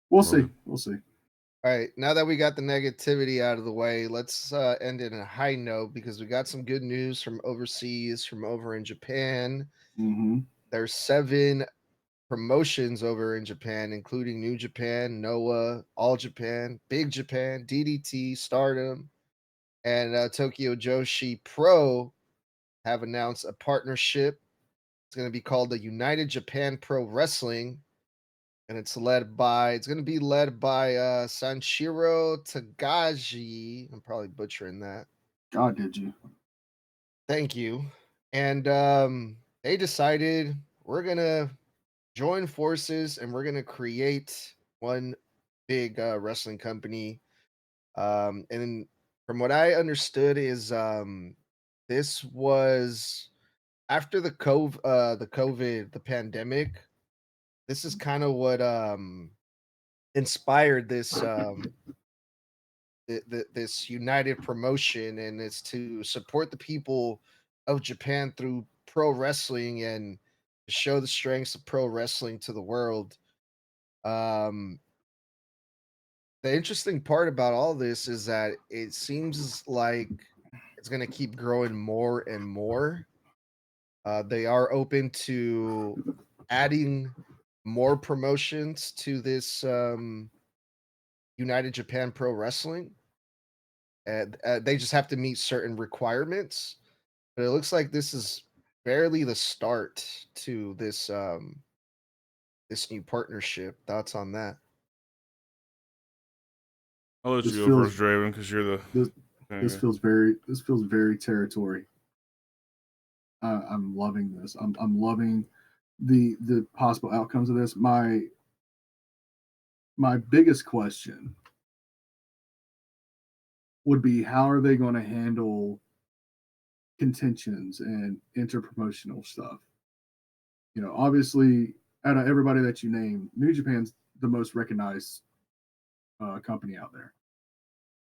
We'll see. We'll see. All right, now that we got the negativity out of the way, let's end it in a high note because we got some good news from overseas, from over in Japan. Mm-hmm. There's 7 promotions over in Japan, including New Japan, Noah, All Japan, Big Japan, DDT, Stardom, and Tokyo Joshi Pro have announced a partnership. It's going to be called the United Japan Pro Wrestling, and it's going to be led by Sanshiro Tagaji. I'm probably butchering that. God, did you? Thank you. And they decided we're going to join forces and we're going to create one big wrestling company. And from what I understood is this was after the pandemic. This is kind of what inspired this united promotion, and it's to support the people of Japan through pro wrestling and to show the strengths of pro wrestling to the world. Um, the interesting part about all this is that it seems like it's going to keep growing more and more. They are open to adding more promotions to this United Japan Pro Wrestling. And they just have to meet certain requirements. But it looks like this is barely the start to this new partnership. Thoughts on that? I'll let This you go feels first, Draven, because you're the. this this Okay. feels very territory. I'm loving this. I'm loving the possible outcomes of this. My biggest question would be how are they going to handle contentions and interpromotional stuff? You know, obviously, out of everybody that you name, New Japan's the most recognized company out there.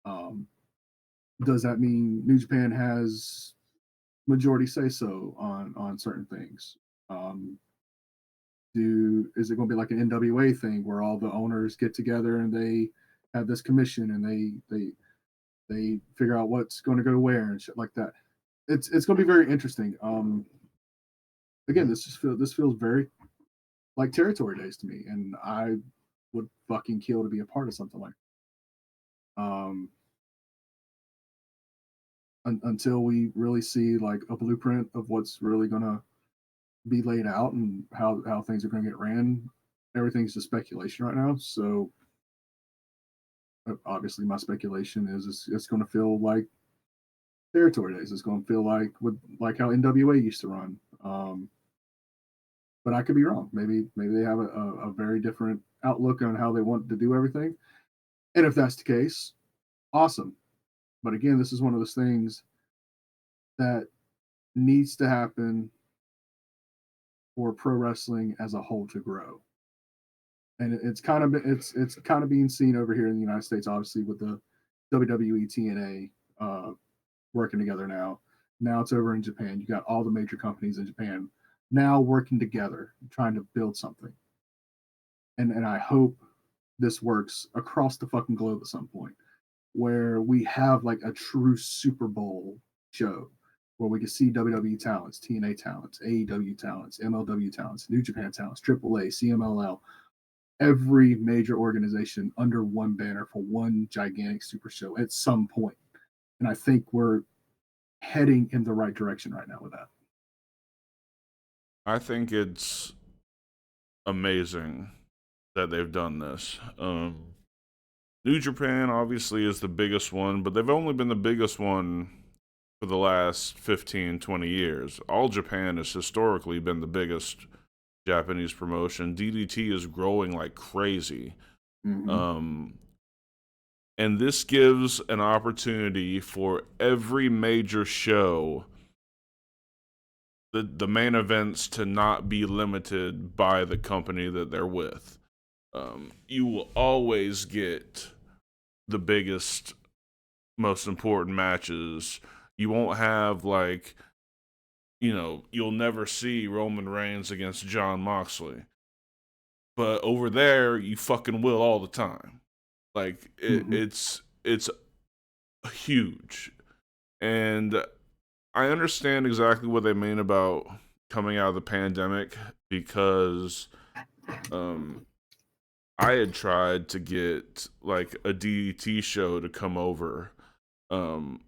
Um, does that mean New Japan has majority say so on certain things? Um, is it going to be like an NWA thing where all the owners get together and they have this commission and they figure out what's going to go where and shit like that? It's going to be very interesting. Again, this feels very like territory days to me, and I would fucking kill to be a part of something like that. Until we really see like a blueprint of what's really gonna be laid out and how things are gonna get ran. Everything's just speculation right now. So obviously, my speculation is it's going to feel like territory days. It's going to feel like how NWA used to run. But I could be wrong. Maybe they have a very different outlook on how they want to do everything. And if that's the case, awesome. But again, this is one of those things that needs to happen for pro wrestling as a whole to grow. And it's kind of being seen over here in the United States, obviously with the WWE TNA working together now. Now it's over in Japan. You got all the major companies in Japan now working together, trying to build something. And I hope this works across the fucking globe at some point, where we have like a true Super Bowl show where we can see WWE talents, TNA talents, AEW talents, MLW talents, New Japan talents, AAA, CMLL, every major organization under one banner for one gigantic super show at some point. And I think we're heading in the right direction right now with that. I think it's amazing that they've done this. New Japan obviously is the biggest one, but they've only been the biggest one for the last 15, 20 years. All Japan has historically been the biggest Japanese promotion. DDT is growing like crazy. Mm-hmm. And this gives an opportunity for every major show, the main events, to not be limited by the company that they're with. You will always get the biggest, most important matches. You won't have you'll never see Roman Reigns against John Moxley. but over there you fucking will all the time. Like it's huge, and I understand exactly what they mean about coming out of the pandemic, because I had tried to get like a DDT show to come over, and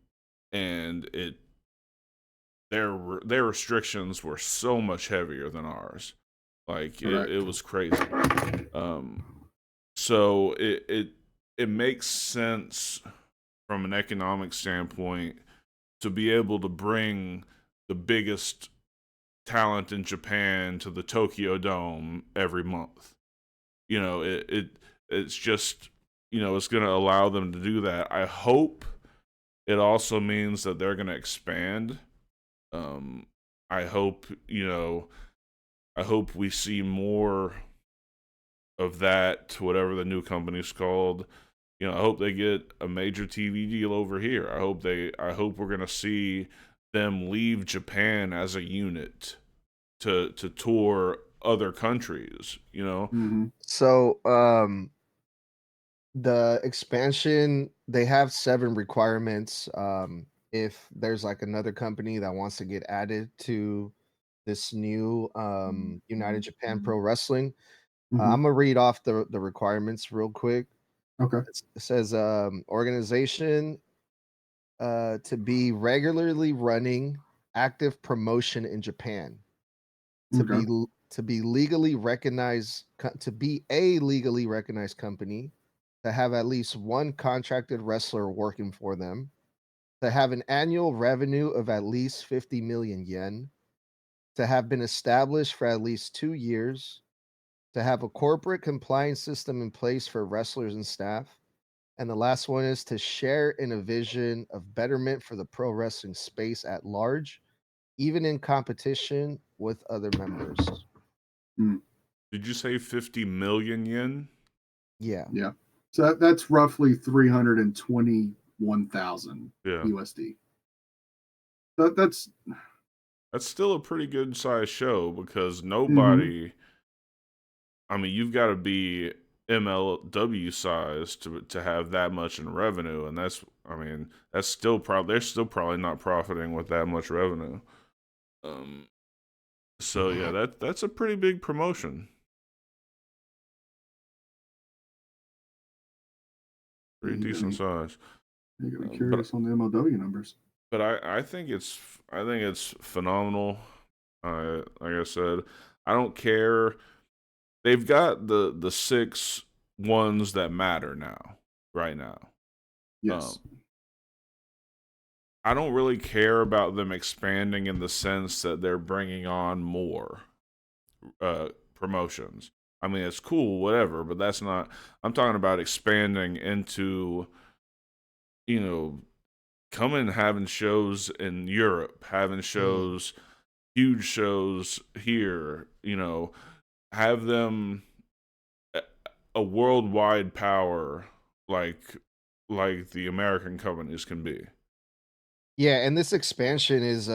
their restrictions were so much heavier than ours. Like it was crazy. So it makes sense from an economic standpoint to be able to bring the biggest talent in Japan to the Tokyo Dome every month. You know, it's just, you know, it's going to allow them to do that. I hope it also means that they're going to expand. I hope, you know, I hope we see more of that, whatever the new company's called. You know, I hope they get a major TV deal over here. I hope we're gonna see them leave Japan as a unit to tour other countries, you know. Mm-hmm. So, the expansion, they have 7 requirements. If there's like another company that wants to get added to this new United Japan Pro Wrestling, Mm-hmm. I'm gonna read off the requirements real quick. Okay. It says organization to be regularly running active promotion in Japan, to Okay. be legally recognized, to be a legally recognized company, to have at least one contracted wrestler working for them, to have an annual revenue of at least 50 million yen, to have been established for at least 2 years, to have a corporate compliance system in place for wrestlers and staff. And the last one is to share in a vision of betterment for the pro wrestling space at large, even in competition with other members. Mm. Did you say 50 million yen? Yeah. Yeah. So that's roughly 321,000 Yeah. USD. That's That's still a pretty good size show, because mm-hmm. I mean, you've got to be MLW size to have that much in revenue, and I mean, that's still they're still probably not profiting with that much revenue. So yeah, that's a pretty big promotion. Pretty decent size. You gotta be curious on the MLW numbers. But I think it's phenomenal. Like I said, I don't care. They've got the 6 ones that matter now, right now. Yes. I don't really care about them expanding in the sense that they're bringing on more promotions. I mean, it's cool, whatever, but that's not. I'm talking about expanding into, you know, coming having shows in Europe, having shows, huge shows here. You know, have them a worldwide power like the American companies can be. Yeah, and this expansion is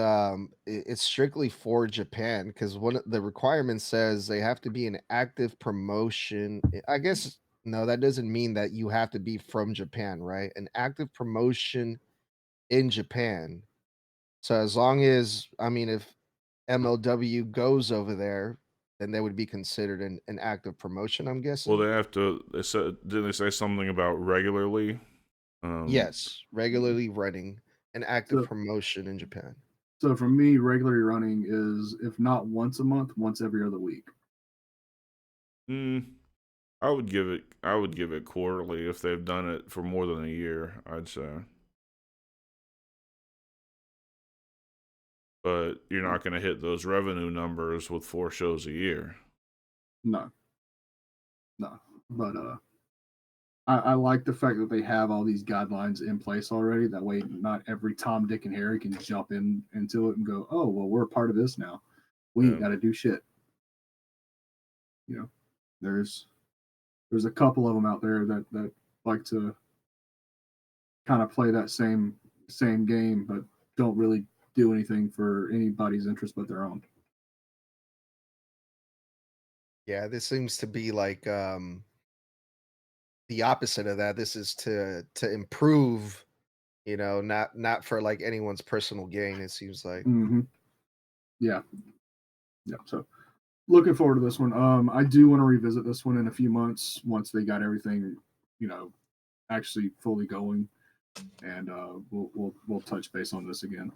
it's strictly for Japan, because one of the requirements says they have to be an active promotion. I guess no, that doesn't mean that you have to be from Japan, right? An active promotion in Japan. So as long as, I mean, if MLW goes over there, then they would be considered an active promotion, I'm Well, guessing. they have to. They said, didn't they say something about regularly? Yes, regularly running an active So promotion in Japan. so for me, regularly running is, if not once a month, once every other week. Hmm. I would give it. I would give it quarterly if they've done it for more than a year, I'd say. But you're not going to hit those revenue numbers with 4 shows a year. No. But I like the fact that they have all these guidelines in place already. That way, not every Tom, Dick, and Harry can jump into it and go, "Oh, well, we're a part of this now. We ain't got to do shit." You know, there's a couple of them out there that like to kind of play that same game, but don't really do anything for anybody's interest but their own. Yeah, this seems to be like the opposite of that. This is to improve, not for like anyone's personal gain, it seems like. Mm-hmm. Yeah. Yeah. So looking forward to this one. I do want to revisit this one in a few months once they got everything, actually fully going, and we'll touch base on this again.